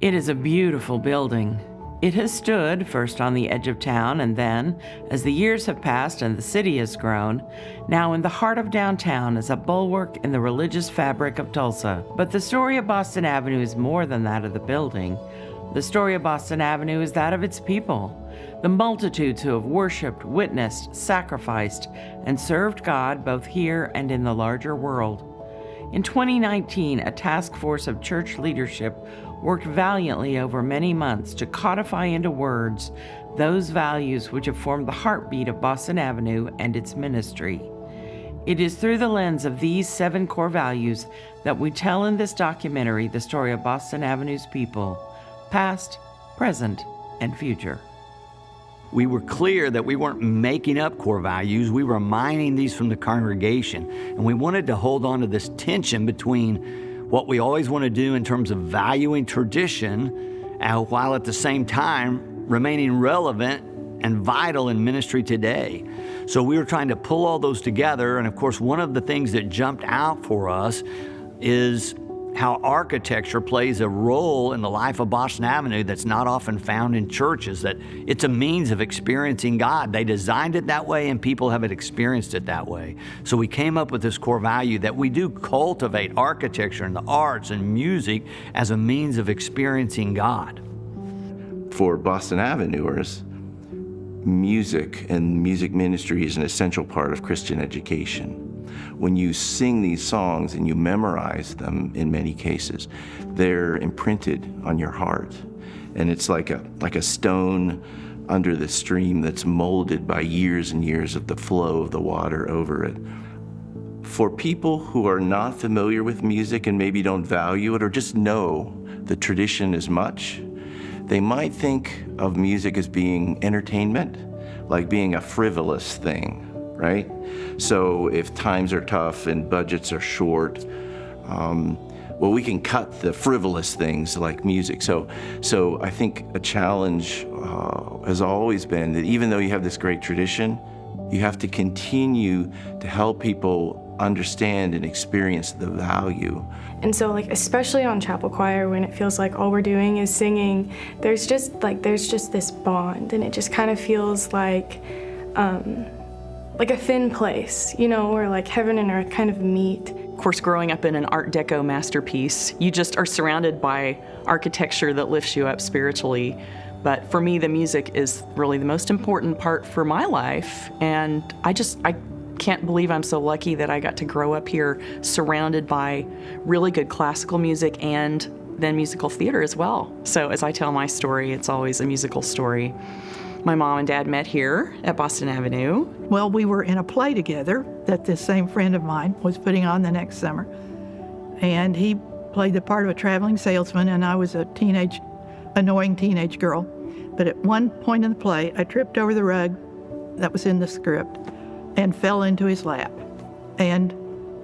It is a beautiful building. It has stood first on the edge of town and then, as the years have passed and the city has grown, now in the heart of downtown as a bulwark in the religious fabric of Tulsa. But the story of Boston Avenue is more than that of the building. The story of Boston Avenue is that of its people, the multitudes who have worshiped, witnessed, sacrificed, and served God both here and in the larger world. In 2019, a task force of church leadership worked valiantly over many months to codify into words those values which have formed the heartbeat of Boston Avenue and its ministry. It is through the lens of these 7 core values that we tell in this documentary the story of Boston Avenue's people, past, present, and future. We were clear that we weren't making up core values, we were mining these from the congregation, and we wanted to hold on to this tension between what we always want to do in terms of valuing tradition, while at the same time remaining relevant and vital in ministry today. So we were trying to pull all those together, and of course one of the things that jumped out for us is how architecture plays a role in the life of Boston Avenue that's not often found in churches, that it's a means of experiencing God. They designed it that way and people have experienced it that way. So we came up with this core value that we do cultivate architecture and the arts and music as a means of experiencing God. For Boston Avenuers, music and music ministry is an essential part of Christian education. When you sing these songs and you memorize them in many cases, they're imprinted on your heart. And it's like a stone under the stream that's molded by years and years of the flow of the water over it. For people who are not familiar with music and maybe don't value it or just know the tradition as much, they might think of music as being entertainment, like being a frivolous thing, right? So if times are tough and budgets are short, well, we can cut the frivolous things like music. So I think a challenge has always been that even though you have this great tradition, you have to continue to help people understand and experience the value. And so especially on chapel choir, when it feels like all we're doing is singing, there's just this bond, and it just kind of feels like a thin place, where heaven and earth kind of meet. Of course, growing up in an Art Deco masterpiece, you just are surrounded by architecture that lifts you up spiritually. But for me, the music is really the most important part for my life. And I can't believe I'm so lucky that I got to grow up here surrounded by really good classical music and then musical theater as well. So as I tell my story, it's always a musical story. My mom and dad met here at Boston Avenue. Well, we were in a play together that this same friend of mine was putting on the next summer. And he played the part of a traveling salesman, and I was a annoying teenage girl. But at one point in the play, I tripped over the rug that was in the script and fell into his lap. And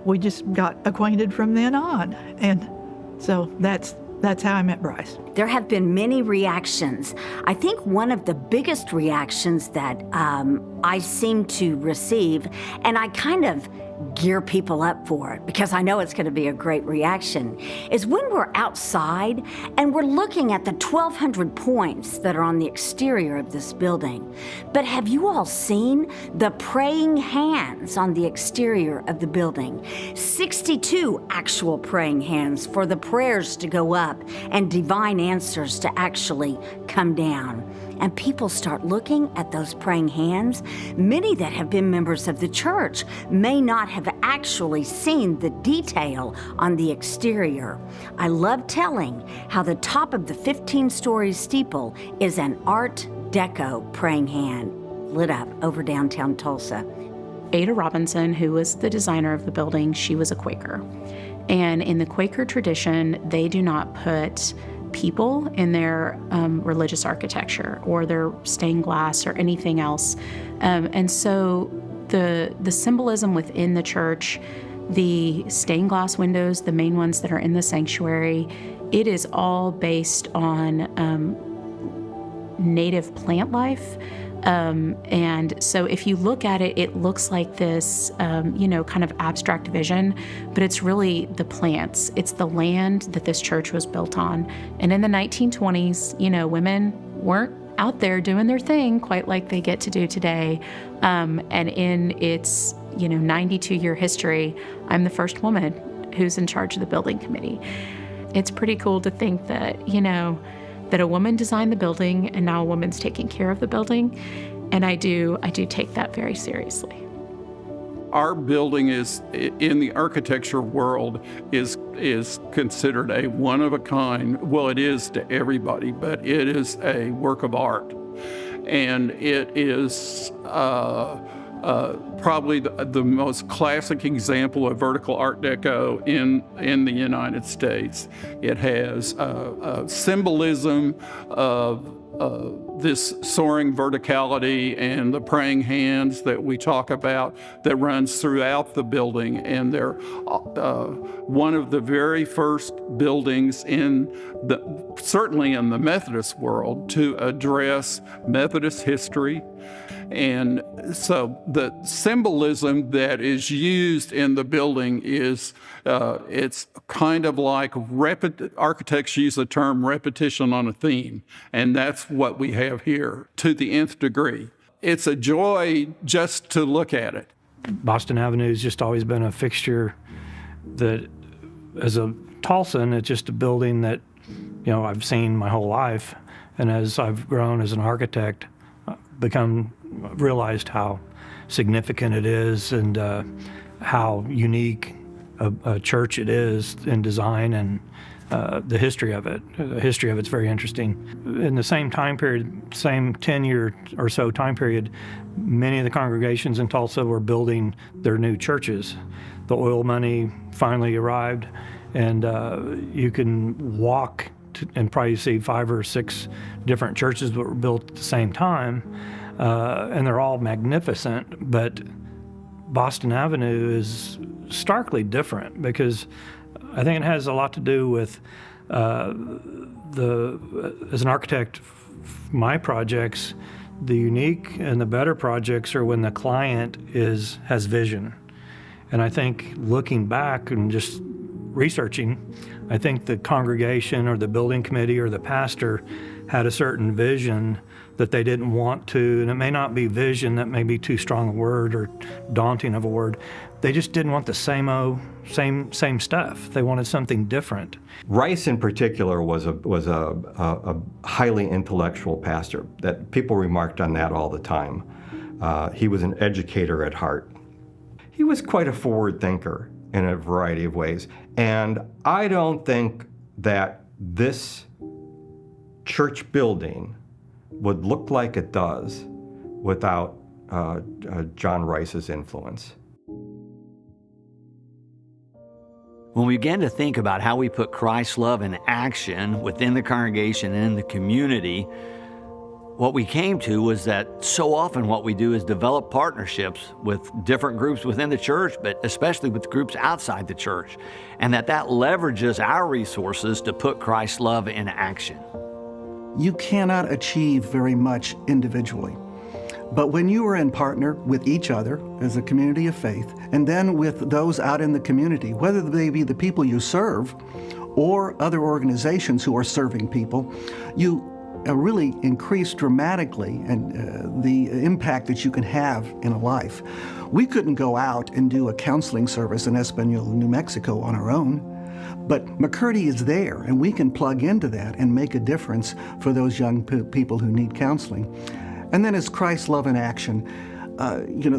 we just got acquainted from then on. And so that's how I met Bryce. There have been many reactions. I think one of the biggest reactions that I seem to receive, and I kind of gear people up for it because I know it's going to be a great reaction, is when we're outside and we're looking at the 1,200 points that are on the exterior of this building. But have you all seen the praying hands on the exterior of the building? 62 actual praying hands for the prayers to go up and divine answers to actually come down. And people start looking at those praying hands. Many that have been members of the church may not have actually seen the detail on the exterior. I love telling how the top of the 15-story steeple is an Art Deco praying hand lit up over downtown Tulsa. Ada Robinson, who was the designer of the building, she was a Quaker. And in the Quaker tradition, they do not put people in their religious architecture or their stained glass or anything else. And so the symbolism within the church, the stained glass windows, the main ones that are in the sanctuary, it is all based on native plant life, And so if you look at it, it looks like this, kind of abstract vision, but it's really the plants. It's the land that this church was built on. And in the 1920s, women weren't out there doing their thing quite like they get to do today. And in its, 92-year history, I'm the first woman who's in charge of the building committee. It's pretty cool to think that, that a woman designed the building and now a woman's taking care of the building. And I do take that very seriously. Our building is, in the architecture world, is considered a one of a kind. Well, it is to everybody, but it is a work of art. And it is probably the most classic example of vertical Art Deco in the United States. It has symbolism of this soaring verticality and the praying hands that we talk about that runs throughout the building. And they're one of the very first buildings certainly in the Methodist world, to address Methodist history. And so the symbolism that is used in the building is, it's kind of like architects use the term repetition on a theme, and that's what we have here to the nth degree. It's a joy just to look at it. Boston Avenue has just always been a fixture that, as a Tulsan, it's just a building that, I've seen my whole life. And as I've grown as an architect, realized how significant it is and how unique a church it is in design and the history of it. The history of it's very interesting. In the same time period, same 10-year or so time period, many of the congregations in Tulsa were building their new churches. The oil money finally arrived, and you can walk and probably see 5 or 6 different churches that were built at the same time, and they're all magnificent. But Boston Avenue is starkly different because I think it has a lot to do with as an architect, my projects, the unique and the better projects are when the client has vision. And I think looking back and just researching, I think the congregation or the building committee or the pastor had a certain vision that they didn't want to, and it may not be vision, that may be too strong a word or daunting of a word. They just didn't want the same stuff. They wanted something different. Rice in particular was a highly intellectual pastor. That people remarked on that all the time. He was an educator at heart. He was quite a forward thinker in a variety of ways. And I don't think that this church building would look like it does without John Rice's influence. When we began to think about how we put Christ's love in action within the congregation and in the community, what we came to was that so often what we do is develop partnerships with different groups within the church, but especially with groups outside the church, and that leverages our resources to put Christ's love in action. You cannot achieve very much individually. But when you are in partner with each other as a community of faith, and then with those out in the community, whether they be the people you serve or other organizations who are serving people, you really increase dramatically and the impact that you can have in a life. We couldn't go out and do a counseling service in Espanola, New Mexico on our own. But McCurdy is there, and we can plug into that and make a difference for those young people who need counseling. And then as Christ's love in action,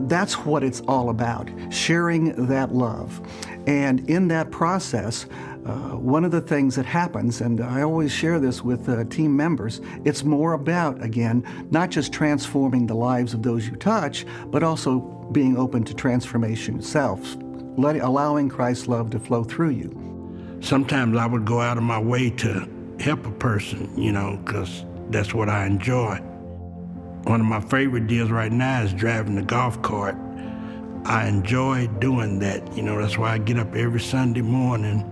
that's what it's all about, sharing that love. And in that process, one of the things that happens, and I always share this with team members, it's more about, again, not just transforming the lives of those you touch, but also being open to transformation itself, allowing Christ's love to flow through you. Sometimes I would go out of my way to help a person, because that's what I enjoy. One of my favorite deals right now is driving the golf cart. I enjoy doing that, that's why I get up every Sunday morning.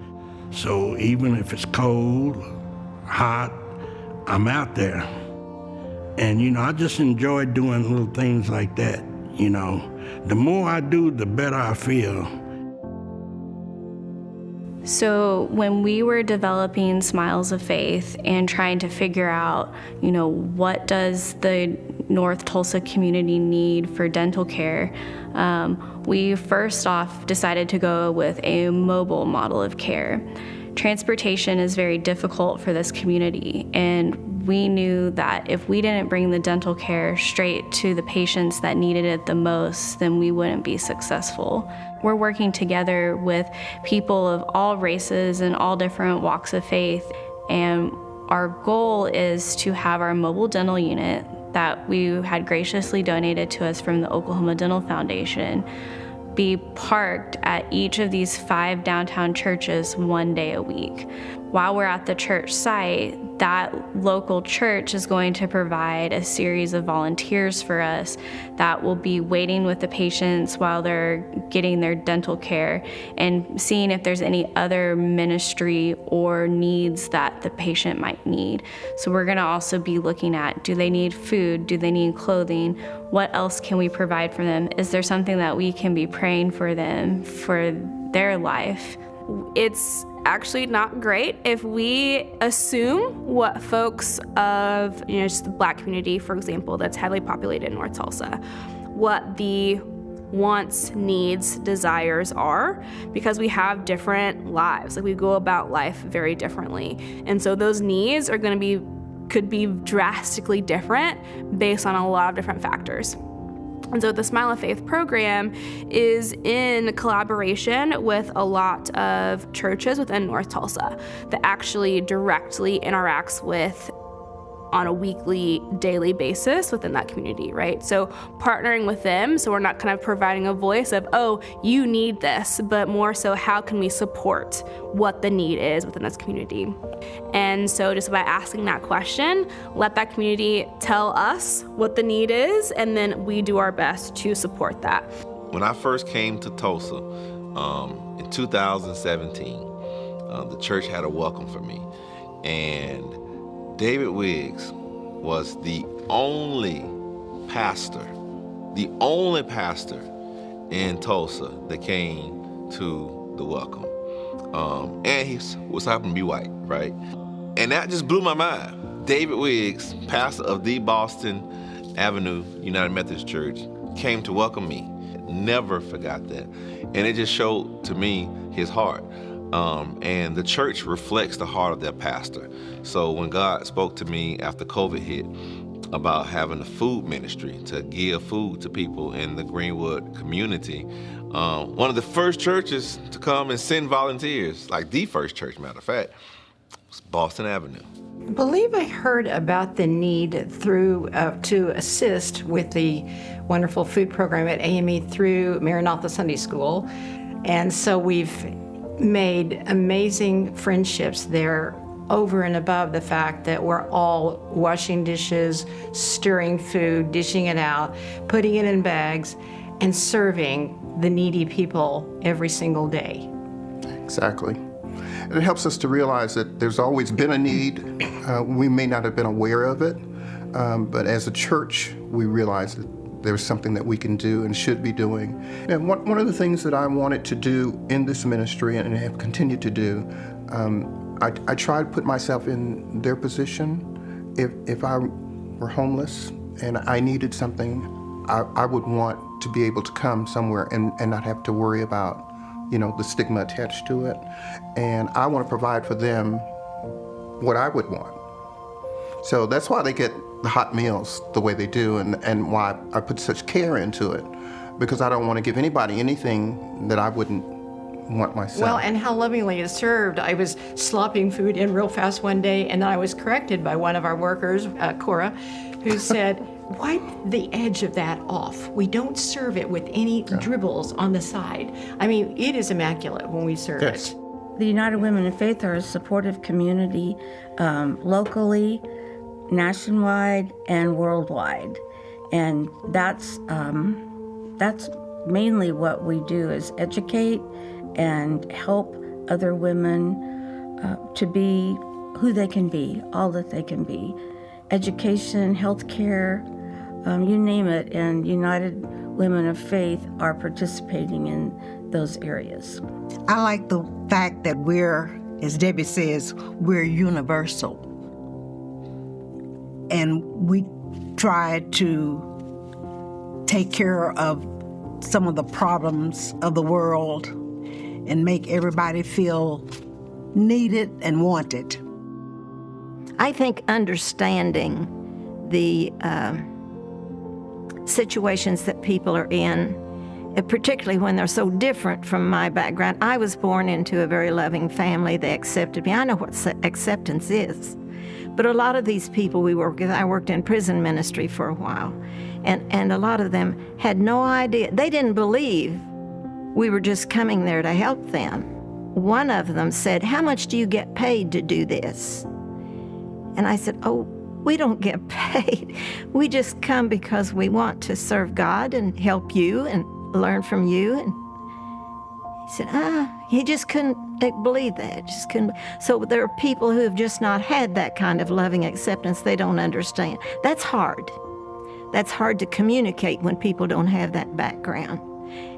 So even if it's cold, hot, I'm out there. And, I just enjoy doing little things like that, The more I do, the better I feel. So when we were developing Smiles of Faith and trying to figure out, what does the North Tulsa community need for dental care, we first off decided to go with a mobile model of care. Transportation is very difficult for this community, and we knew that if we didn't bring the dental care straight to the patients that needed it the most, then we wouldn't be successful. We're working together with people of all races and all different walks of faith, and our goal is to have our mobile dental unit that we had graciously donated to us from the Oklahoma Dental Foundation be parked at each of these 5 downtown churches 1 day a week. While we're at the church site, that local church is going to provide a series of volunteers for us that will be waiting with the patients while they're getting their dental care and seeing if there's any other ministry or needs that the patient might need. So we're going to also be looking at, do they need food? Do they need clothing? What else can we provide for them? Is there something that we can be praying for them for their life? It's actually not great if we assume what folks of, just the Black community, for example, that's heavily populated in North Tulsa, what the wants, needs, desires are, because we have different lives. Like, we go about life very differently. And so those needs are going to could be drastically different based on a lot of different factors. And so the Smile of Faith program is in collaboration with a lot of churches within North Tulsa that actually directly interacts with on a weekly, daily basis within that community, right? So partnering with them, so we're not kind of providing a voice of, oh, you need this, but more so how can we support what the need is within this community? And so just by asking that question, let that community tell us what the need is, and then we do our best to support that. When I first came to Tulsa in 2017, the church had a welcome for me, and David Wiggs was the only pastor in Tulsa that came to the welcome. And he was happened to be white, right? And that just blew my mind. David Wiggs, pastor of the Boston Avenue United Methodist Church, came to welcome me. Never forgot that. And it just showed to me his heart. And the church reflects the heart of their pastor. So when God spoke to me after COVID hit about having a food ministry to give food to people in the Greenwood community, one of the first churches to come and send volunteers, like the first church, matter of fact, was Boston Avenue. I believe I heard about the need to assist with the wonderful food program at AME through Maranatha Sunday School. And so we've made amazing friendships there over and above the fact that we're all washing dishes, stirring food, dishing it out, putting it in bags, and serving the needy people every single day. Exactly. And it helps us to realize that there's always been a need. We may not have been aware of it, but as a church, we realize that there's something that we can do and should be doing. And one of the things that I wanted to do in this ministry and have continued to do, I try to put myself in their position. If I were homeless and I needed something, I would want to be able to come somewhere and not have to worry about, the stigma attached to it. And I want to provide for them what I would want. So that's why they get the hot meals the way they do, and why I put such care into it, because I don't want to give anybody anything that I wouldn't want myself. Well, and how lovingly it's served. I was slopping food in real fast one day, and then I was corrected by one of our workers, Cora, who said, wipe the edge of that off. We don't serve it with any dribbles on the side. I mean, it is immaculate when we serve it. The United Women in Faith are a supportive community locally, nationwide, and worldwide. And that's mainly what we do, is educate and help other women to be who they can be, all that they can be. education, healthcare, you name it, and United Women of Faith are participating in those areas. I like the fact that we're, as Debbie says, we're universal. And we try to take care of some of the problems of the world and make everybody feel needed and wanted. I think understanding the situations that people are in, particularly when they're so different from my background. I was born into a very loving family. They accepted me. I know what acceptance is. But a lot of these people we work with, I worked in prison ministry for a while, and a lot of them had no idea. They didn't believe we were just coming there to help them. One of them said, "How much do you get paid to do this?" And I said, "Oh, we don't get paid. We just come because we want to serve God and help you and learn from you." And he said, he just couldn't believe that. Just couldn't. So there are people who have just not had that kind of loving acceptance. They don't understand. That's hard. That's hard to communicate when people don't have that background.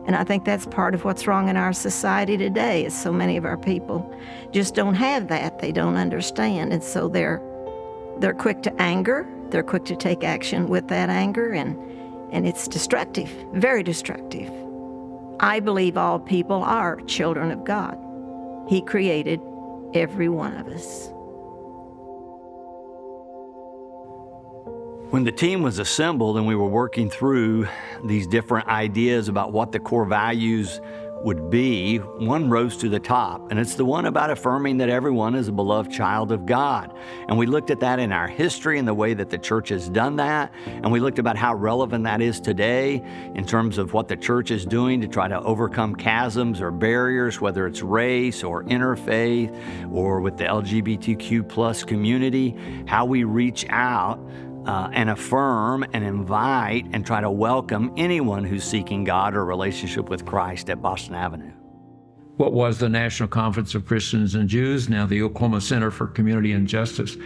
And I think that's part of what's wrong in our society today, is so many of our people just don't have that. They don't understand. And so they're quick to anger. They're quick to take action with that anger, and it's destructive, very destructive. I believe all people are children of God. He created every one of us. When the team was assembled and we were working through these different ideas about what the core values would be, one rose to the top, and it's the one about affirming that everyone is a beloved child of God. And we looked at that in our history and the way that the church has done that, and we looked about how relevant that is today in terms of what the church is doing to try to overcome chasms or barriers, whether it's race or interfaith or with the LGBTQ plus community, how we reach out and affirm and invite and try to welcome anyone who's seeking God or a relationship with Christ at Boston Avenue. What was the National Conference of Christians and Jews, now the Oklahoma Center for Community and Justice.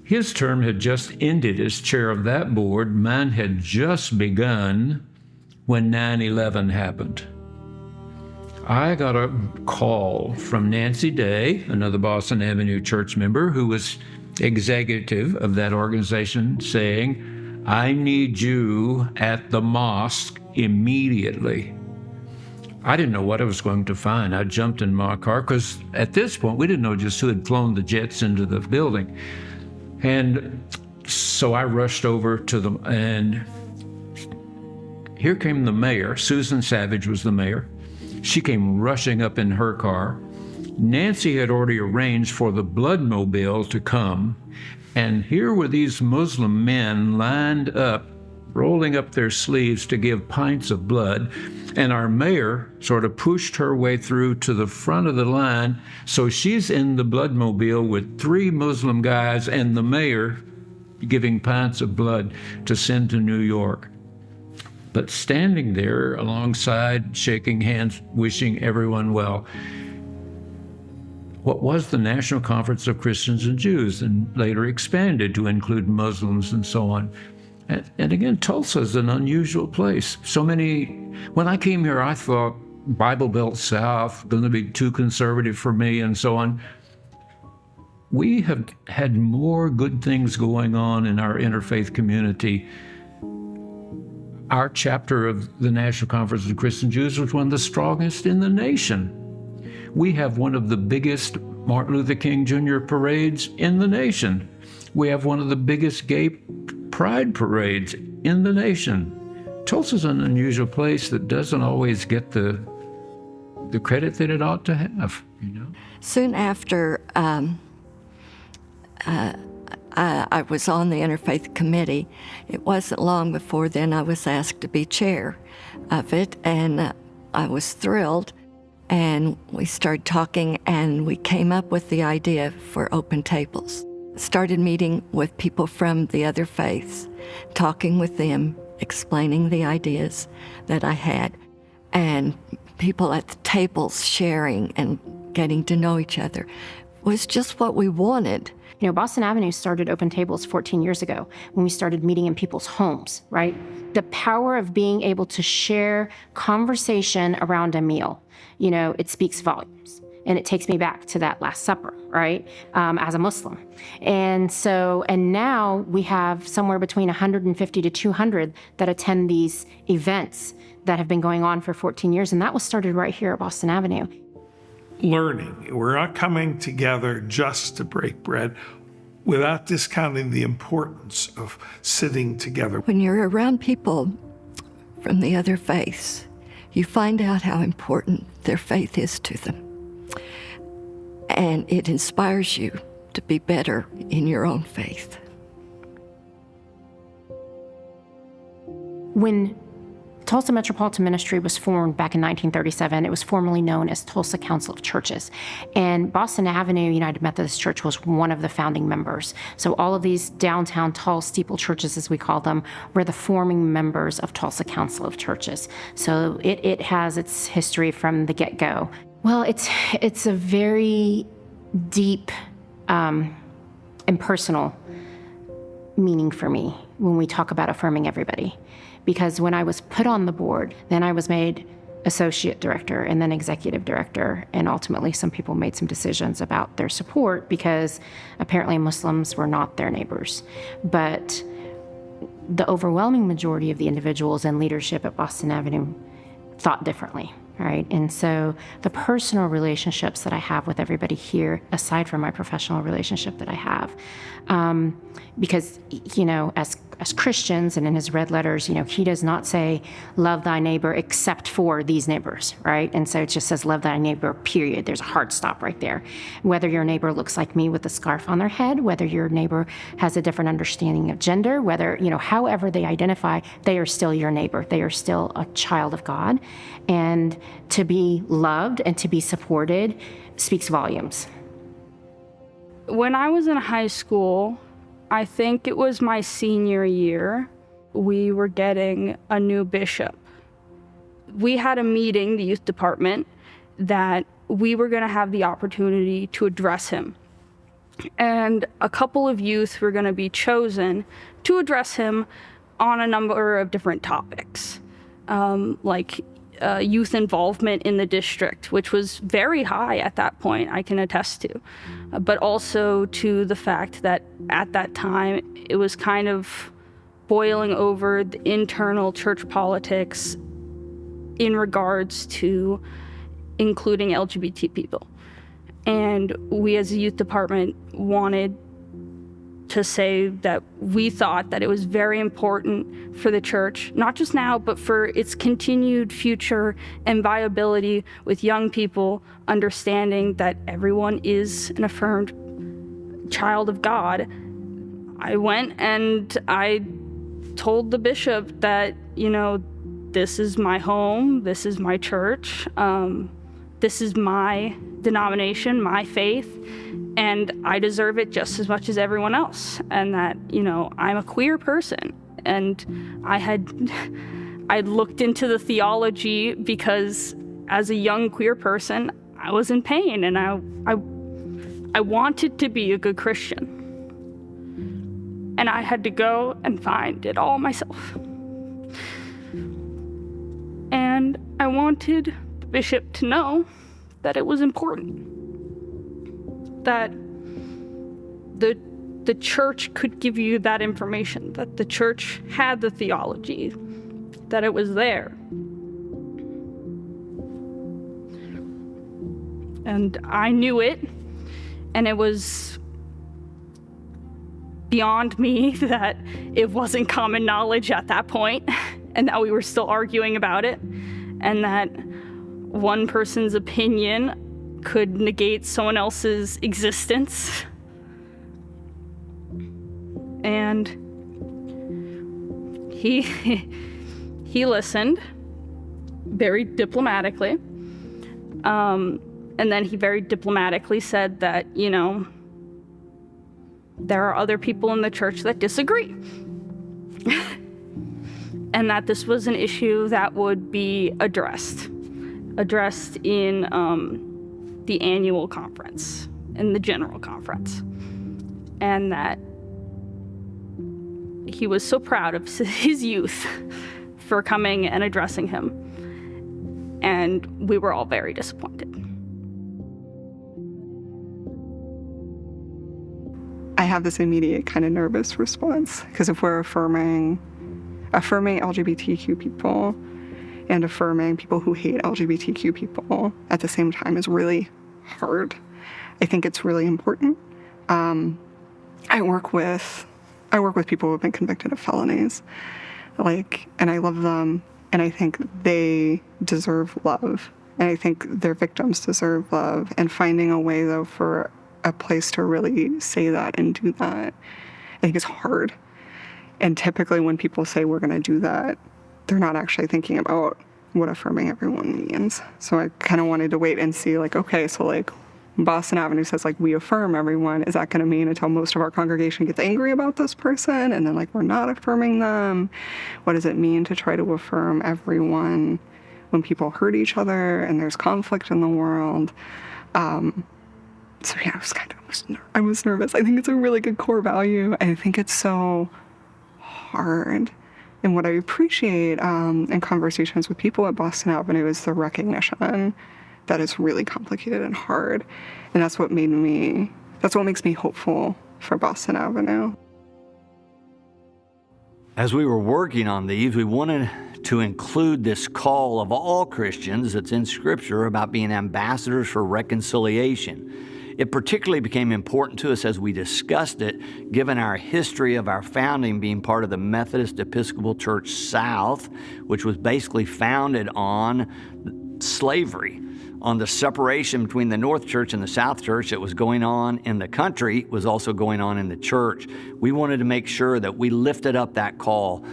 His term had just ended as chair of that board. Mine had just begun when 9/11 happened. I got a call from Nancy Day, another Boston Avenue church member who was executive of that organization, saying, "I need you at the mosque immediately." I didn't know what I was going to find. I jumped in my car because at this point we didn't know just who had flown the jets into the building. And so I rushed over to them, and here came the mayor. Susan Savage was the mayor. She came rushing up in her car. Nancy had already arranged for the bloodmobile to come, and here were these Muslim men lined up, rolling up their sleeves to give pints of blood, and our mayor sort of pushed her way through to the front of the line, so she's in the bloodmobile with 3 Muslim guys and the mayor giving pints of blood to send to New York. But standing there alongside, shaking hands, wishing everyone well, what was the National Conference of Christians and Jews, and later expanded to include Muslims and so on. And again, Tulsa is an unusual place. When I came here, I thought Bible Belt South, going to be too conservative for me and so on. We have had more good things going on in our interfaith community. Our chapter of the National Conference of Christian Jews was one of the strongest in the nation. We have one of the biggest Martin Luther King Jr. parades in the nation. We have one of the biggest gay pride parades in the nation. Tulsa's an unusual place that doesn't always get the credit that it ought to have, you know? Soon after I was on the Interfaith Committee, it wasn't long before then I was asked to be chair of it, and I was thrilled. And we started talking, and we came up with the idea for open tables. Started meeting with people from the other faiths, talking with them, explaining the ideas that I had, and people at the tables sharing and getting to know each other was just what we wanted. Boston Avenue started Open Tables 14 years ago when we started meeting in people's homes, right? The power of being able to share conversation around a meal, it speaks volumes. And it takes me back to that Last Supper, right, as a Muslim. And now we have somewhere between 150 to 200 that attend these events that have been going on for 14 years, and that was started right here at Boston Avenue. Learning. We're not coming together just to break bread without discounting the importance of sitting together. When you're around people from the other faiths, you find out how important their faith is to them. And it inspires you to be better in your own faith. When Tulsa Metropolitan Ministry was formed back in 1937, it was formerly known as Tulsa Council of Churches. And Boston Avenue United Methodist Church was one of the founding members. So all of these downtown tall steeple churches, as we call them, were the forming members of Tulsa Council of Churches. So it has its history from the get-go. Well, it's a very deep and personal meaning for me when we talk about affirming everybody. Because when I was put on the board, then I was made associate director and then executive director, and ultimately some people made some decisions about their support because apparently Muslims were not their neighbors. But the overwhelming majority of the individuals in leadership at Boston Avenue thought differently, right? And so the personal relationships that I have with everybody here, aside from my professional relationship that I have, because, as Christians and in his red letters, he does not say, love thy neighbor except for these neighbors, right? And so it just says, love thy neighbor, period. There's a hard stop right there. Whether your neighbor looks like me with a scarf on their head, whether your neighbor has a different understanding of gender, whether, however they identify, they are still your neighbor. They are still a child of God. And to be loved and to be supported speaks volumes. When I was in high school, I think it was my senior year, we were getting a new bishop. We had a meeting, the youth department, that we were going to have the opportunity to address him. And a couple of youth were going to be chosen to address him on a number of different topics, like youth involvement in the district, which was very high at that point, I can attest to, but also to the fact that at that time it was kind of boiling over the internal church politics in regards to including LGBT people. And we as a youth department wanted to say that we thought that it was very important for the church, not just now, but for its continued future and viability with young people, understanding that everyone is an affirmed child of God. I went and I told the bishop that, this is my home, this is my church, this is my denomination, my faith, and I deserve it just as much as everyone else. And that, I'm a queer person. And I'd looked into the theology because as a young queer person, I was in pain and I wanted to be a good Christian. And I had to go and find it all myself. And I wanted the bishop to know that it was important, that the church could give you that information, that the church had the theology, that it was there. And I knew it, and it was beyond me that it wasn't common knowledge at that point, and that we were still arguing about it, and that one person's opinion could negate someone else's existence. And he listened very diplomatically. And then he very diplomatically said that, there are other people in the church that disagree. And that this was an issue that would be addressed in the annual conference, in the general conference. and that he was so proud of his youth for coming and addressing him. And we were all very disappointed. I have this immediate kind of nervous response, because if we're affirming LGBTQ people and affirming people who hate LGBTQ people at the same time is really hard. I think it's really important. I work with people who have been convicted of felonies, and I love them, and I think they deserve love, and I think their victims deserve love, and finding a way, though, for a place to really say that and do that, I think is hard. And typically when people say we're going to do that, they're not actually thinking about what affirming everyone means. So I kind of wanted to wait and see, okay, so Boston Avenue says, we affirm everyone. Is that going to mean until most of our congregation gets angry about this person and then, we're not affirming them? What does it mean to try to affirm everyone when people hurt each other and there's conflict in the world? So yeah, I was nervous. I think it's a really good core value. I think it's so hard. And what I appreciate in conversations with people at Boston Avenue is the recognition that it's really complicated and hard. And that's what makes me hopeful for Boston Avenue. As we were working on these, we wanted to include this call of all Christians that's in Scripture about being ambassadors for reconciliation. It particularly became important to us as we discussed it, given our history of our founding being part of the Methodist Episcopal Church South, which was basically founded on slavery, on the separation between the North Church and the South Church that was going on in the country was also going on in the church. We wanted to make sure that we lifted up that call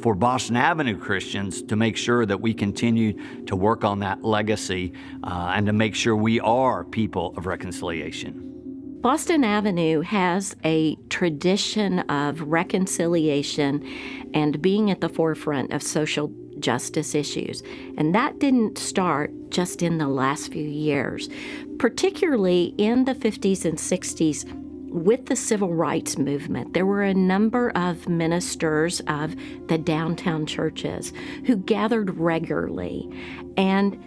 for Boston Avenue Christians to make sure that we continue to work on that legacy and to make sure we are people of reconciliation. Boston Avenue has a tradition of reconciliation and being at the forefront of social justice issues. And that didn't start just in the last few years, particularly in the 50s and 60s. With the civil rights movement, there were a number of ministers of the downtown churches who gathered regularly, and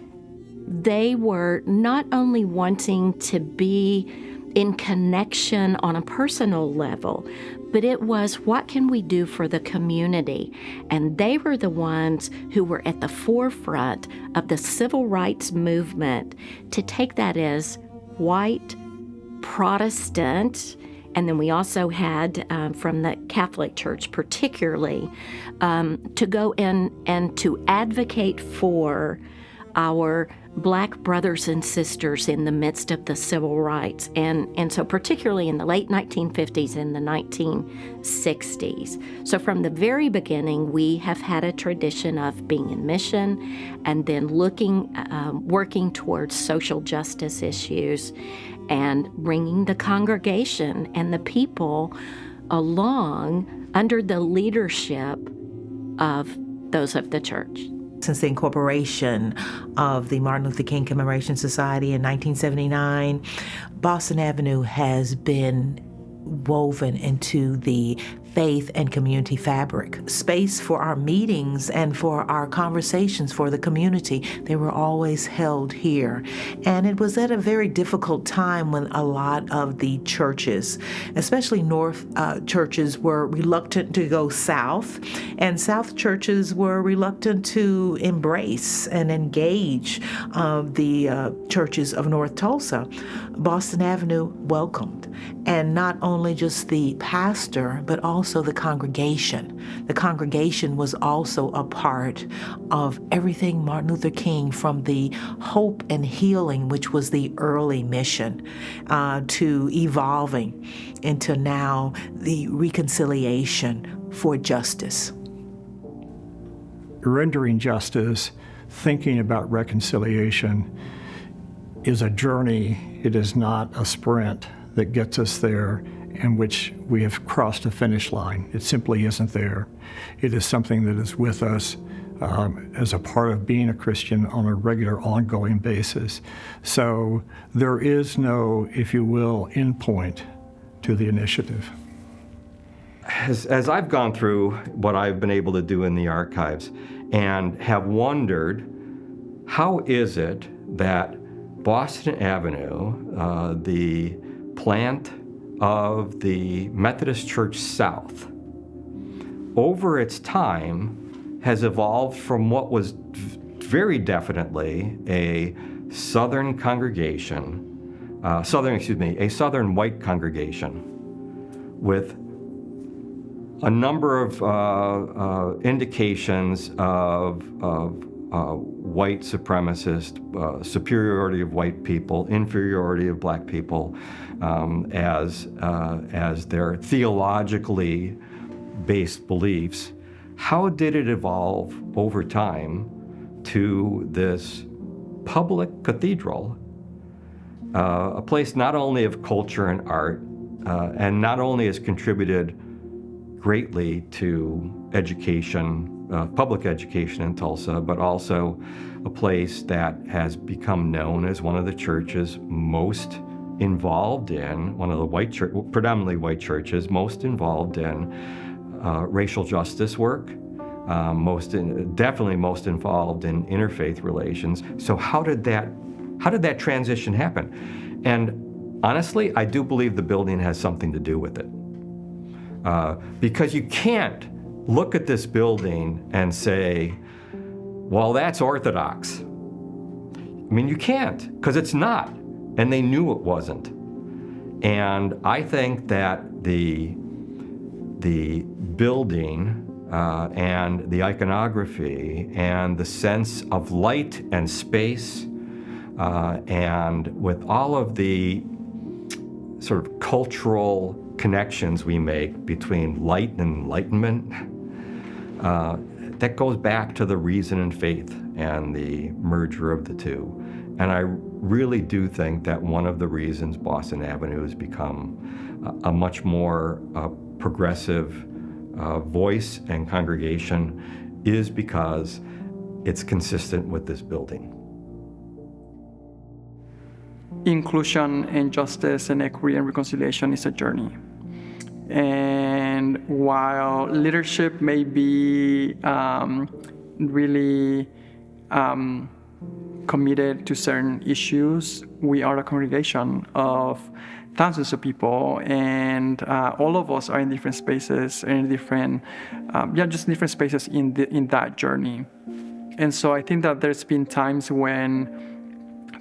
they were not only wanting to be in connection on a personal level, but it was, what can we do for the community? And they were the ones who were at the forefront of the civil rights movement to take that as white, Protestant, and then we also had from the Catholic Church particularly, to go in and to advocate for our Black brothers and sisters in the midst of the civil rights. And so particularly in the late 1950s and the 1960s. So from the very beginning, we have had a tradition of being in mission and then working towards social justice issues and bringing the congregation and the people along under the leadership of those of the church. Since the incorporation of the Martin Luther King Commemoration Society in 1979, Boston Avenue has been woven into the faith and community fabric. Space for our meetings and for our conversations for the community, they were always held here. And it was at a very difficult time when a lot of the churches, especially North churches, were reluctant to go south, and South churches were reluctant to embrace and engage the churches of North Tulsa. Boston Avenue welcomed, and not only just the pastor, but also the congregation. The congregation was also a part of everything Martin Luther King, from the hope and healing, which was the early mission, to evolving into now the reconciliation for justice. Rendering justice, thinking about reconciliation, is a journey. It is not a sprint that gets us there in which we have crossed a finish line. It simply isn't there. It is something that is with us as a part of being a Christian on a regular, ongoing basis. So there is no, if you will, endpoint to the initiative. As I've gone through what I've been able to do in the archives and have wondered, how is it that Boston Avenue, the plant of the Methodist Church South, over its time has evolved from what was very definitely a Southern congregation, a Southern white congregation with a number of indications of white supremacist, superiority of white people, inferiority of black people, as their theologically based beliefs. How did it evolve over time to this public cathedral, a place not only of culture and art, and not only has contributed greatly to education, public education in Tulsa, but also a place that has become known as one of the churches most involved in, one of the predominantly white churches most involved in racial justice work, definitely most involved in interfaith relations. So how did that transition happen? And honestly, I do believe the building has something to do with it. Because you can't look at this building and say, well, that's Orthodox. I mean, you can't, because it's not, and they knew it wasn't. And I think that the building and the iconography and the sense of light and space, and with all of the sort of cultural connections we make between light and enlightenment, that goes back to the reason and faith and the merger of the two. And I really do think that one of the reasons Boston Avenue has become a much more progressive voice and congregation is because it's consistent with this building. Inclusion and justice and equity and reconciliation is a journey. And while leadership may be really committed to certain issues, we are a congregation of thousands of people, and all of us are in different spaces, in different spaces in that journey. And so I think that there's been times when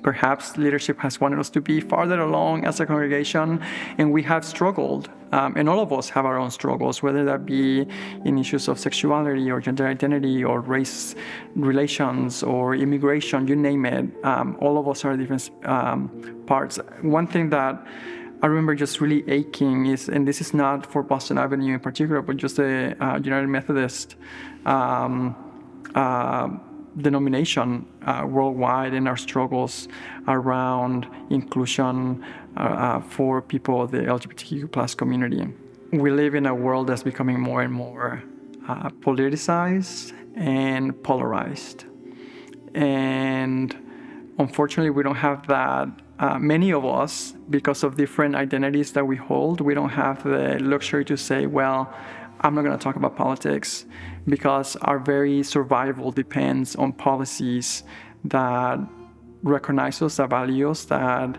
perhaps leadership has wanted us to be farther along as a congregation, and we have struggled. And all of us have our own struggles, whether that be in issues of sexuality or gender identity or race relations or immigration, you name it. All of us are different parts. One thing that I remember just really aching is, and this is not for Boston Avenue in particular, but just the United Methodist denomination worldwide, and our struggles around inclusion for people of the LGBTQ plus community. We live in a world that's becoming more and more politicized and polarized. And unfortunately, we don't have that. Many of us, because of different identities that we hold, we don't have the luxury to say, well, I'm not going to talk about politics, because our very survival depends on policies that recognize us, that value us, that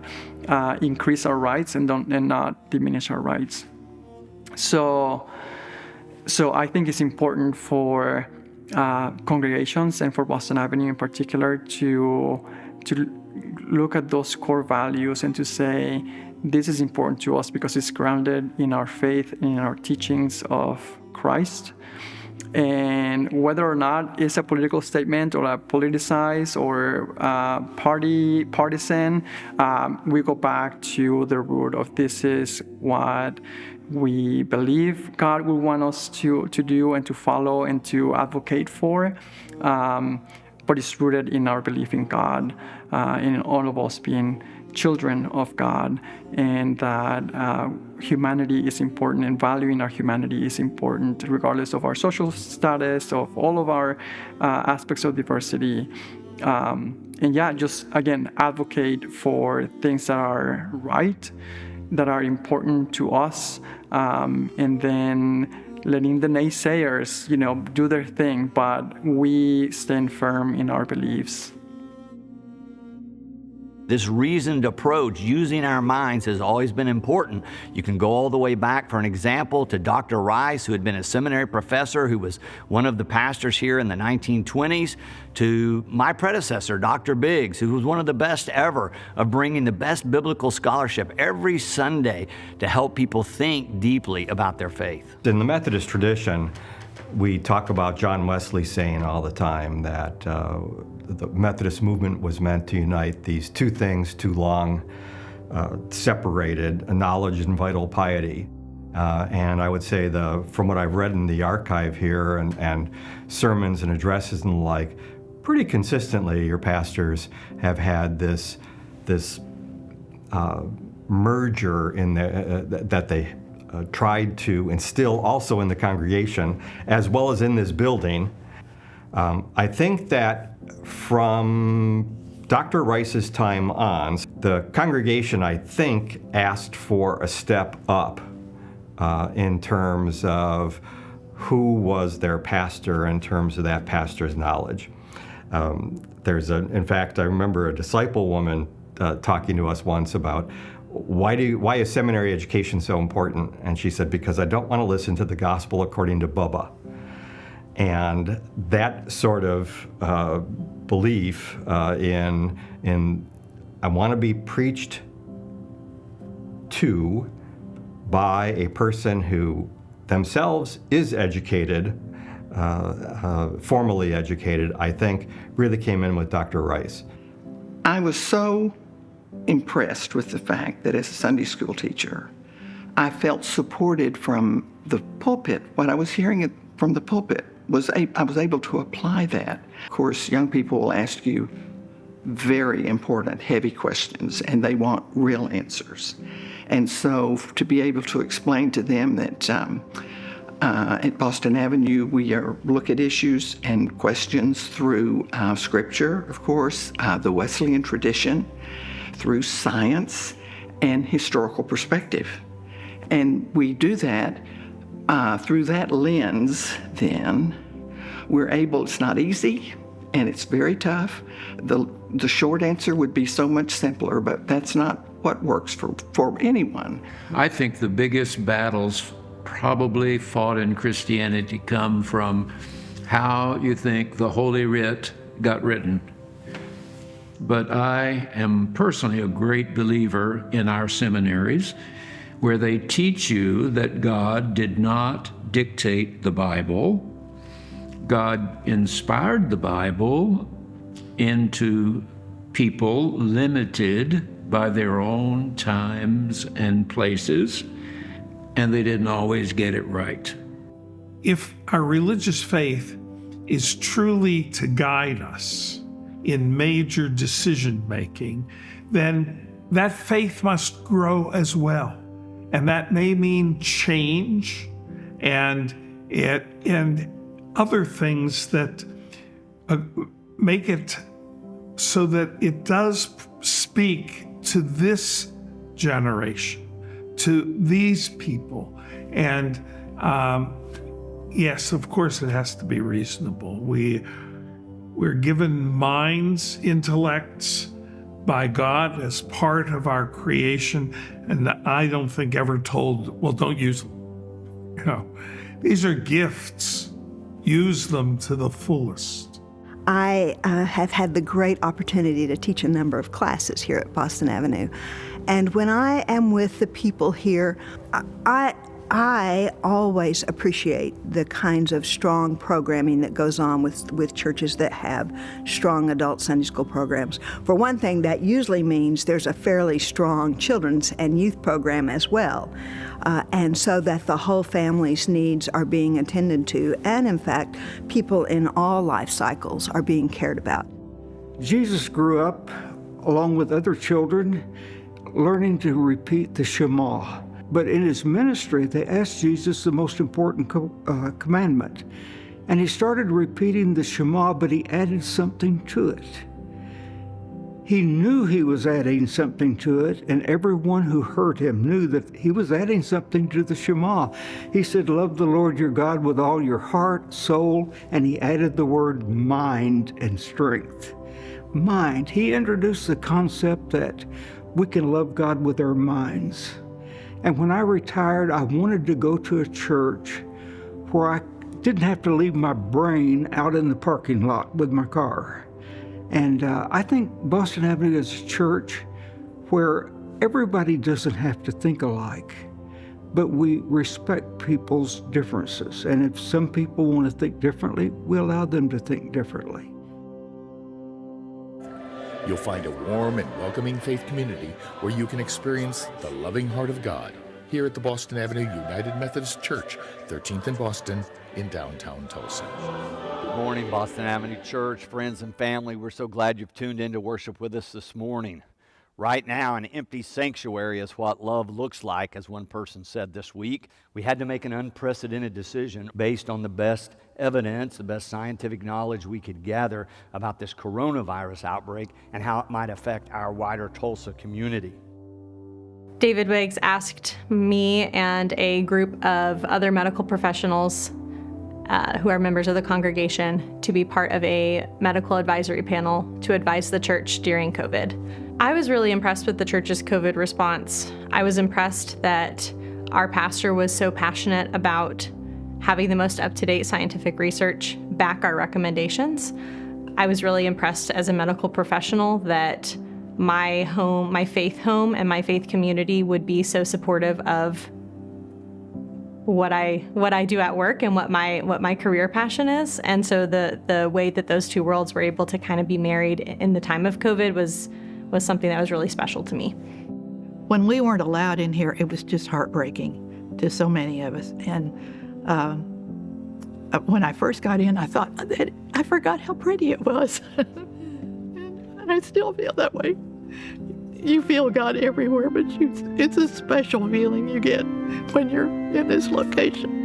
increase our rights and not diminish our rights. So I think it's important for congregations and for Boston Avenue in particular to look at those core values and to say, this is important to us because it's grounded in our faith, in our teachings of Christ. And whether or not it's a political statement or a politicized or partisan, we go back to the root of this is what we believe God will want us to do and to follow and to advocate for. But it's rooted in our belief in God, in all of us being children of God, and that humanity is important and valuing our humanity is important regardless of our social status, of all of our aspects of diversity. And just again, advocate for things that are right that are important to us, and then letting the naysayers, do their thing, but we stand firm in our beliefs. This reasoned approach, using our minds, has always been important. You can go all the way back, for an example, to Dr. Rice, who had been a seminary professor, who was one of the pastors here in the 1920s, to my predecessor, Dr. Biggs, who was one of the best ever of bringing the best biblical scholarship every Sunday to help people think deeply about their faith. In the Methodist tradition, we talk about John Wesley saying all the time that the Methodist movement was meant to unite these two things too long separated, knowledge and vital piety. And I would say from what I've read in the archive here and sermons and addresses and the like, pretty consistently your pastors have had this merger in that they tried to instill also in the congregation as well as in this building. I think that from Dr. Rice's time on, the congregation, I think, asked for a step up in terms of who was their pastor, in terms of that pastor's knowledge. In fact, I remember a disciple woman talking to us once about why is seminary education so important? And she said, because I don't want to listen to the gospel according to Bubba. And that sort of belief in I want to be preached to by a person who themselves is educated, formally educated, I think really came in with Dr. Rice. I was so impressed with the fact that as a Sunday school teacher, I felt supported from the pulpit. What I was hearing from the pulpit I was able to apply that. Of course, young people will ask you very important, heavy questions, and they want real answers. And so to be able to explain to them that at Boston Avenue, we look at issues and questions through Scripture, of course, the Wesleyan tradition, through science and historical perspective. And we do that through that lens, then, we're able, it's not easy and it's very tough. The short answer would be so much simpler, but that's not what works for anyone. I think the biggest battles probably fought in Christianity come from how you think the Holy Writ got written. But I am personally a great believer in our seminaries, where they teach you that God did not dictate the Bible. God inspired the Bible into people limited by their own times and places, and they didn't always get it right. If our religious faith is truly to guide us in major decision-making, then that faith must grow as well. And that may mean change and other things that make it so that it does speak to this generation, to these people. And yes, of course, it has to be reasonable. We're given minds, intellects by God as part of our creation, and I don't think ever told, well, don't use them. These are gifts. Use them to the fullest. I have had the great opportunity to teach a number of classes here at Boston Avenue. And when I am with the people here, I always appreciate the kinds of strong programming that goes on with churches that have strong adult Sunday school programs. For one thing, that usually means there's a fairly strong children's and youth program as well. And so that the whole family's needs are being attended to. And in fact, people in all life cycles are being cared about. Jesus grew up along with other children, learning to repeat the Shema. But in his ministry, they asked Jesus the most important commandment. And he started repeating the Shema, but he added something to it. He knew he was adding something to it, and everyone who heard him knew that he was adding something to the Shema. He said, love the Lord your God with all your heart, soul, and he added the word mind and strength. Mind. He introduced the concept that we can love God with our minds. And when I retired, I wanted to go to a church where I didn't have to leave my brain out in the parking lot with my car. And I think Boston Avenue is a church where everybody doesn't have to think alike, but we respect people's differences. And if some people want to think differently, we allow them to think differently. You'll find a warm and welcoming faith community where you can experience the loving heart of God here at the Boston Avenue United Methodist Church, 13th and Boston in downtown Tulsa. Good morning, Boston Avenue Church, friends and family. We're so glad you've tuned in to worship with us this morning. Right now, an empty sanctuary is what love looks like, as one person said this week. We had to make an unprecedented decision based on the best evidence, the best scientific knowledge we could gather about this coronavirus outbreak and how it might affect our wider Tulsa community. David Wiggs asked me and a group of other medical professionals who are members of the congregation to be part of a medical advisory panel to advise the church during COVID. I was really impressed with the church's COVID response. I was impressed that our pastor was so passionate about having the most up-to-date scientific research back our recommendations. I was really impressed as a medical professional that my home, my faith home, and my faith community would be so supportive of what I do at work and what my career passion is. And so the way that those two worlds were able to kind of be married in the time of COVID was something that was really special to me. When we weren't allowed in here, it was just heartbreaking to so many of us. And when I first got in, I thought, I forgot how pretty it was. And I still feel that way. You feel God everywhere, but it's a special feeling you get when you're in this location.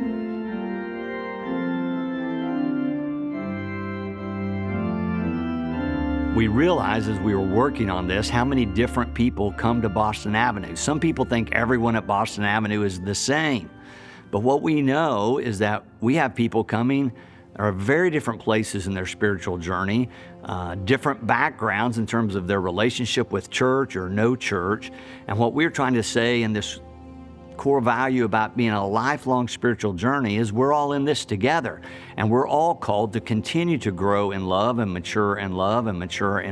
We realized as we were working on this how many different people come to Boston Avenue. Some people think everyone at Boston Avenue is the same. But what we know is that we have people coming are very different places in their spiritual journey, different backgrounds in terms of their relationship with church or no church. And what we're trying to say in this core value about being a lifelong spiritual journey is we're all in this together. And we're all called to continue to grow in love and mature in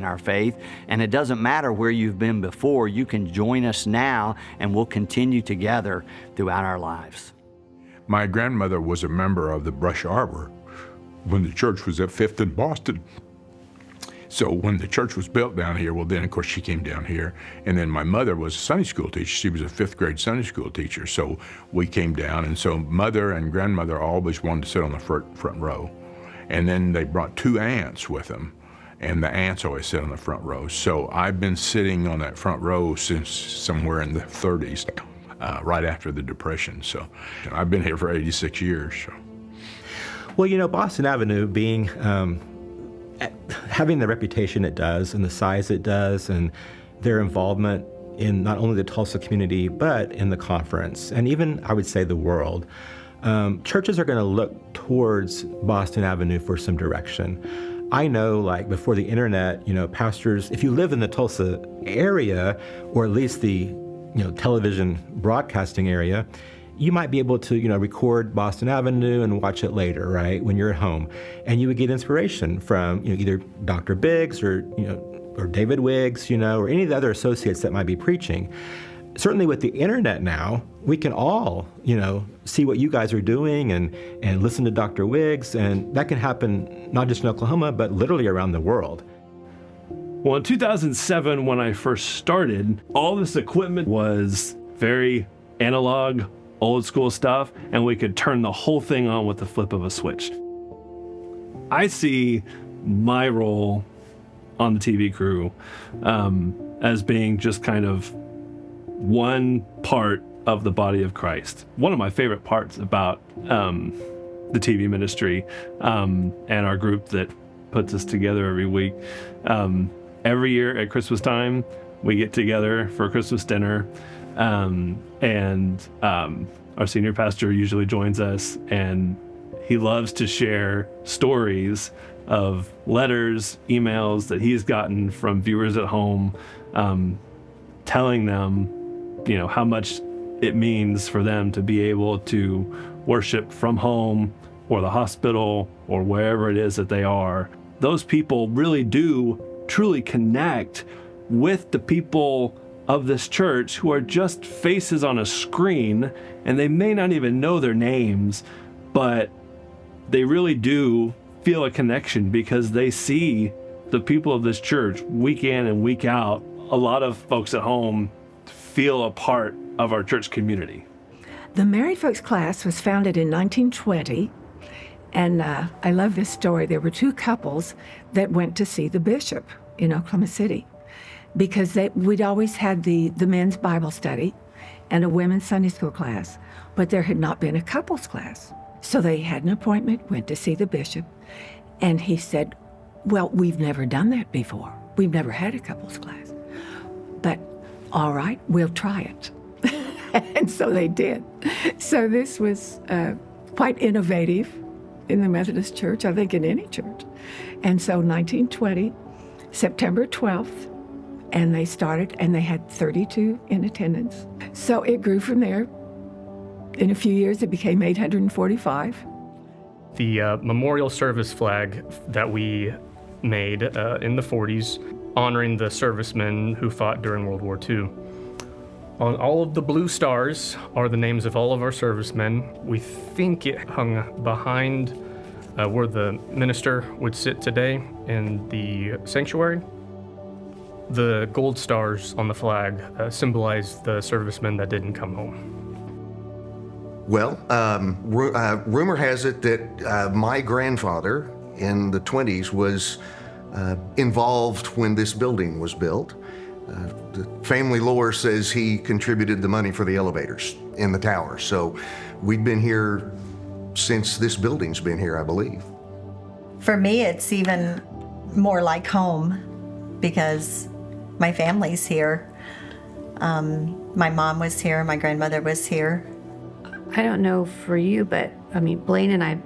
our faith. And it doesn't matter where you've been before, you can join us now and we'll continue together throughout our lives. My grandmother was a member of the Brush Arbor when the church was at 5th and Boston. So when the church was built down here, well, then of course she came down here. And then my mother was a Sunday school teacher. She was a 5th grade Sunday school teacher. So we came down, and so mother and grandmother always wanted to sit on the front row. And then they brought 2 aunts with them, and the aunts always sit on the front row. So I've been sitting on that front row since somewhere in the 30s, right after the Depression. So I've been here for 86 years. So. Well, you know, Boston Avenue being, having the reputation it does and the size it does and their involvement in not only the Tulsa community, but in the conference and even, I would say, the world, churches are going to look towards Boston Avenue for some direction. I know, like, before the internet, you know, pastors, if you live in the Tulsa area, or at least the, television broadcasting area, you might be able to, record Boston Avenue and watch it later, right, when you're at home. And you would get inspiration from, either Dr. Biggs or David Wiggs, or any of the other associates that might be preaching. Certainly with the internet now, we can all, see what you guys are doing and listen to Dr. Wiggs, and that can happen not just in Oklahoma, but literally around the world. Well, in 2007, when I first started, all this equipment was very analog, old school stuff, and we could turn the whole thing on with the flip of a switch. I see my role on the TV crew as being just kind of one part of the body of Christ. One of my favorite parts about the TV ministry and our group that puts us together every week every year at Christmas time, we get together for Christmas dinner, and our senior pastor usually joins us, and he loves to share stories of letters, emails that he's gotten from viewers at home, telling them, how much it means for them to be able to worship from home or the hospital or wherever it is that they are. Those people really do truly connect with the people of this church who are just faces on a screen, and they may not even know their names, but they really do feel a connection because they see the people of this church week in and week out. A lot of folks at home feel a part of our church community. The Married Folks class was founded in 1920, and I love this story. There were two couples that went to see the bishop in Oklahoma City because we'd always had the men's Bible study and a women's Sunday school class, but there had not been a couples class. So they had an appointment, went to see the bishop, and he said, well, we've never done that before. We've never had a couples class. But all right, we'll try it. And so they did. So this was quite innovative in the Methodist Church, I think in any church. And so 1920, September 12th, and they started, and they had 32 in attendance. So it grew from there. In a few years, it became 845. The memorial service flag that we made in the 40s, honoring the servicemen who fought during World War II. On all of the blue stars are the names of all of our servicemen. We think it hung behind where the minister would sit today in the sanctuary. The gold stars on the flag symbolize the servicemen that didn't come home. Well, rumor has it that my grandfather in the 20s was involved when this building was built. The family lore says he contributed the money for the elevators in the tower. So we've been here since this building's been here, I believe. For me, it's even more like home because my family's here. My mom was here, my grandmother was here. I don't know for you, but Blaine and I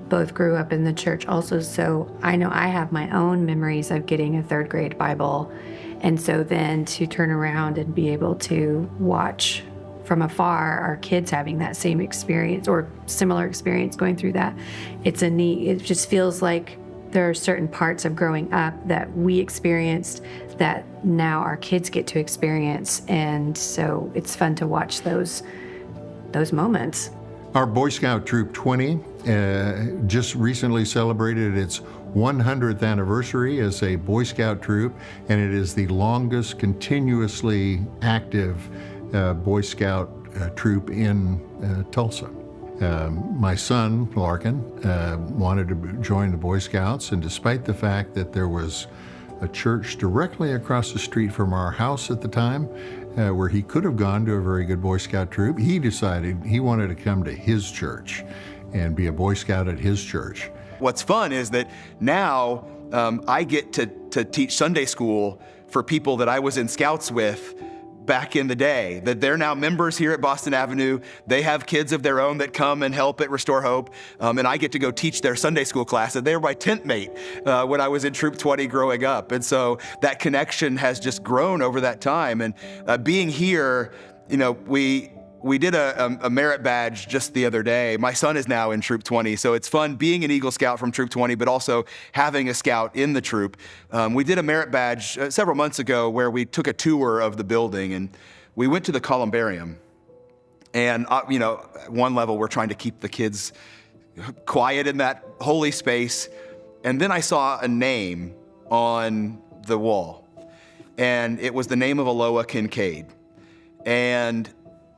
both grew up in the church also, so I know I have my own memories of getting a third grade Bible. And so then to turn around and be able to watch from afar our kids having that same experience or similar experience going through that, it just feels like there are certain parts of growing up that we experienced that now our kids get to experience. And so it's fun to watch those moments. Our Boy Scout Troop 20 just recently celebrated its 100th anniversary as a Boy Scout troop, and it is the longest continuously active Boy Scout troop in Tulsa. My son, Larkin, wanted to join the Boy Scouts, and despite the fact that there was a church directly across the street from our house at the time, where he could have gone to a very good Boy Scout troop, he decided he wanted to come to his church and be a Boy Scout at his church. What's fun is that now I get to teach Sunday school for people that I was in Scouts with back in the day, that they're now members here at Boston Avenue. They have kids of their own that come and help at Restore Hope, and I get to go teach their Sunday school class, and they were my tent mate when I was in Troop 20 growing up. And so that connection has just grown over that time. And being here, we did a merit badge just the other day. My son is now in Troop 20, so it's fun being an Eagle Scout from Troop 20, but also having a Scout in the troop. We did a merit badge several months ago where we took a tour of the building, and we went to the columbarium. And, one level, we're trying to keep the kids quiet in that holy space. And then I saw a name on the wall, and it was the name of Aloha Kincaid. And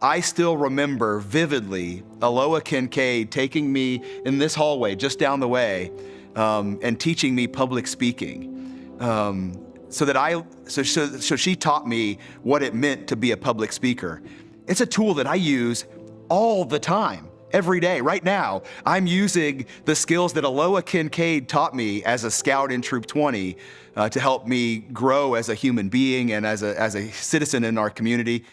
I still remember vividly Aloha Kincaid taking me in this hallway just down the way and teaching me public speaking. So she taught me what it meant to be a public speaker. It's a tool that I use all the time. every day, right now, I'm using the skills that Aloha Kincaid taught me as a scout in Troop 20 to help me grow as a human being and as a citizen in our community.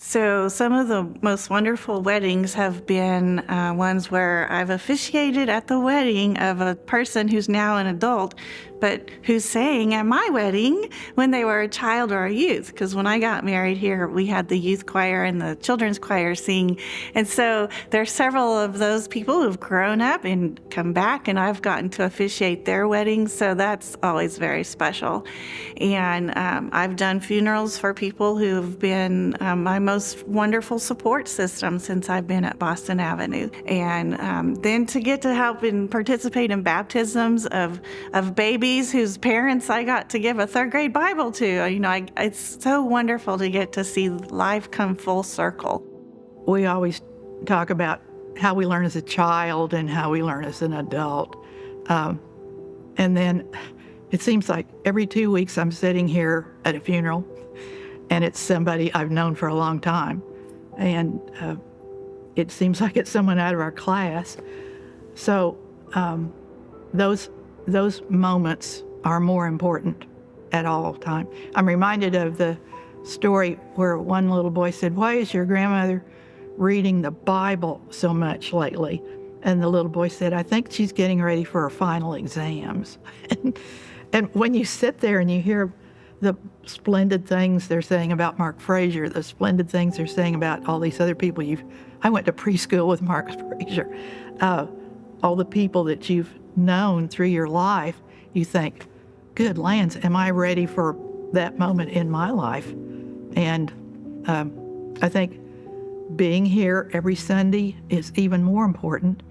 So some of the most wonderful weddings have been ones where I've officiated at the wedding of a person who's now an adult, but who sang at my wedding when they were a child or a youth. Because when I got married here, we had the youth choir and the children's choir sing. And so there's several of those people who've grown up and come back, and I've gotten to officiate their weddings. So that's always very special. And I've done funerals for people who've been my most wonderful support system since I've been at Boston Avenue. And then to get to help and participate in baptisms of babies whose parents I got to give a third grade Bible to. It's so wonderful to get to see life come full circle. We always talk about how we learn as a child and how we learn as an adult. And then it seems like every 2 weeks I'm sitting here at a funeral, and it's somebody I've known for a long time. And it seems like it's someone out of our class. So those moments are more important at all time. I'm reminded of the story where one little boy said, "Why is your grandmother reading the Bible so much lately?" And the little boy said, "I think she's getting ready for her final exams." And when you sit there and you hear the splendid things they're saying about Mark Frazier, the splendid things they're saying about all these other people I went to preschool with Mark Frazier, all the people that you've known through your life, you think, good lands, am I ready for that moment in my life? And I think being here every Sunday is even more important.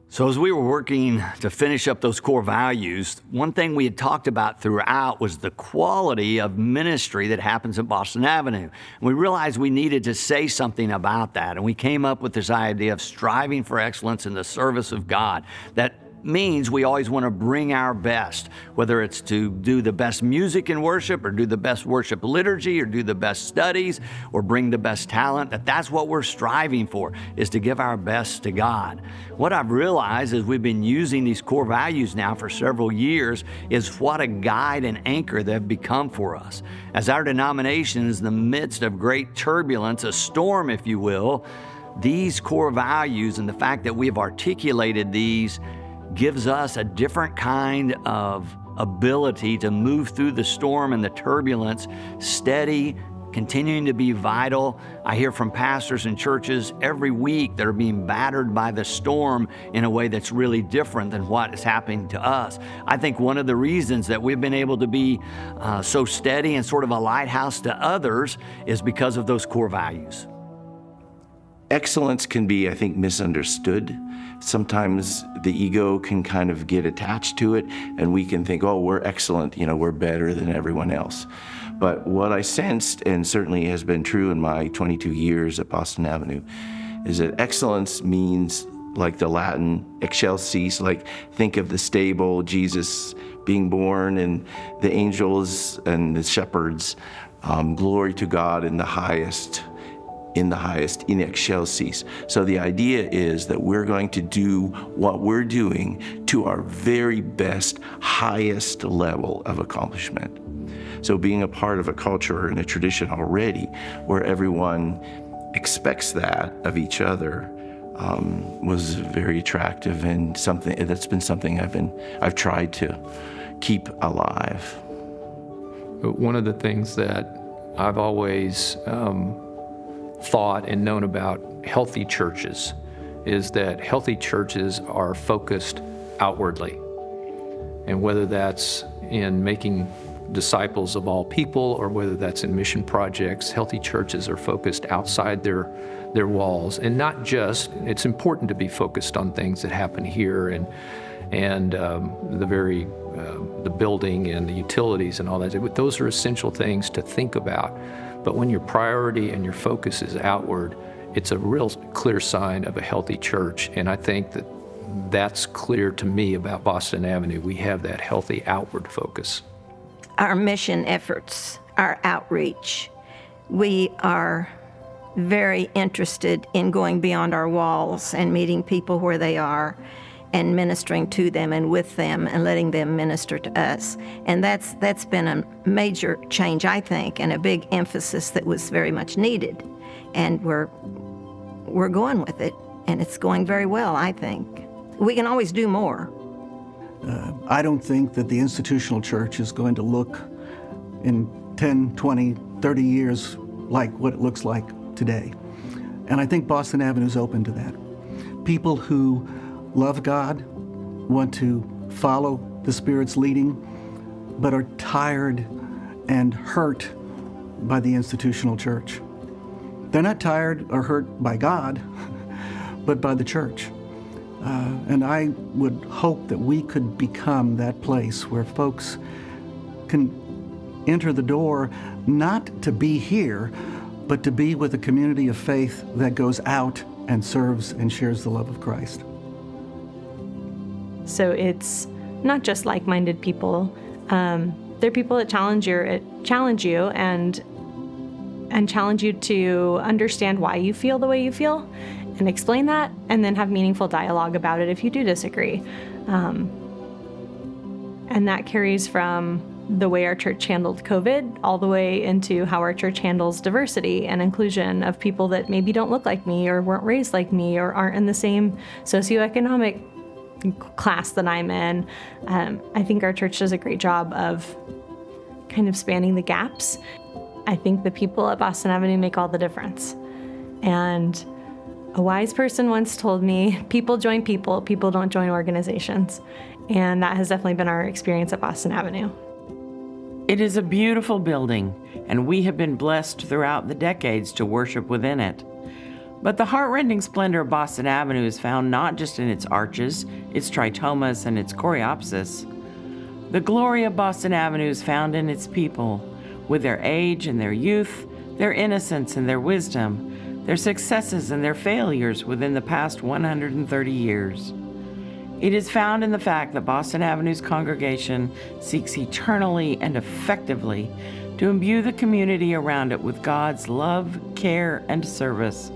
So as we were working to finish up those core values, one thing we had talked about throughout was the quality of ministry that happens at Boston Avenue. And we realized we needed to say something about that. And we came up with this idea of striving for excellence in the service of God. That means we always want to bring our best, whether it's to do the best music in worship or do the best worship liturgy or do the best studies or bring the best talent. That's what we're striving for, is to give our best to God. What I've realized as we've been using these core values now for several years is what a guide and anchor they've become for us. As our denomination is in the midst of great turbulence, a storm, if you will, these core values and the fact that we have articulated these gives us a different kind of ability to move through the storm and the turbulence, steady, continuing to be vital. I hear from pastors and churches every week that are being battered by the storm in a way that's really different than what is happening to us. I think one of the reasons that we've been able to be so steady and sort of a lighthouse to others is because of those core values. Excellence can be, I think, misunderstood. Sometimes the ego can kind of get attached to it, and we can think, oh, we're excellent, we're better than everyone else. But what I sensed, and certainly has been true in my 22 years at Boston Avenue, is that excellence means, like the Latin excelsis, like think of the stable, Jesus being born, and the angels and the shepherds, glory to God in the highest, in excelsis. So the idea is that we're going to do what we're doing to our very best, highest level of accomplishment. So being a part of a culture and a tradition already where everyone expects that of each other was very attractive, and something that's been something I've tried to keep alive. One of the things that I've always thought and known about healthy churches is that healthy churches are focused outwardly. And whether that's in making disciples of all people or whether that's in mission projects, healthy churches are focused outside their walls. And not just, it's important to be focused on things that happen here and the building and the utilities and all that. But those are essential things to think about. But when your priority and your focus is outward, it's a real clear sign of a healthy church. And I think that that's clear to me about Boston Avenue. We have that healthy outward focus. Our mission efforts, our outreach, we are very interested in going beyond our walls and meeting people where they are and ministering to them and with them and letting them minister to us. And that's been a major change, I think, and a big emphasis that was very much needed. And we're going with it, and it's going very well, I think. We can always do more. I don't think that the institutional church is going to look in 10, 20, 30 years like what it looks like today. And I think Boston Avenue is open to that. People who love God, want to follow the Spirit's leading, but are tired and hurt by the institutional church. They're not tired or hurt by God, but by the church. And I would hope that we could become that place where folks can enter the door not to be here, but to be with a community of faith that goes out and serves and shares the love of Christ. So it's not just like-minded people. They're people that challenge you and challenge you to understand why you feel the way you feel and explain that, and then have meaningful dialogue about it if you do disagree. And that carries from the way our church handled COVID all the way into how our church handles diversity and inclusion of people that maybe don't look like me or weren't raised like me or aren't in the same socioeconomic class that I'm in. I think our church does a great job of kind of spanning the gaps. I think the people at Boston Avenue make all the difference. And a wise person once told me, people join people, people don't join organizations. And that has definitely been our experience at Boston Avenue. It is a beautiful building, and we have been blessed throughout the decades to worship within it. But the heart-rending splendor of Boston Avenue is found not just in its arches, its tritomas, and its coreopsis. The glory of Boston Avenue is found in its people, with their age and their youth, their innocence and their wisdom, their successes and their failures within the past 130 years. It is found in the fact that Boston Avenue's congregation seeks eternally and effectively to imbue the community around it with God's love, care, and service,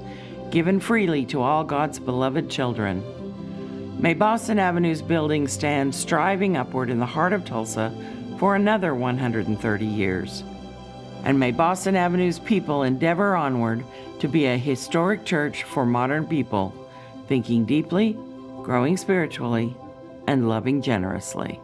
given freely to all God's beloved children. May Boston Avenue's building stand striving upward in the heart of Tulsa for another 130 years. And may Boston Avenue's people endeavor onward to be a historic church for modern people, thinking deeply, growing spiritually, and loving generously.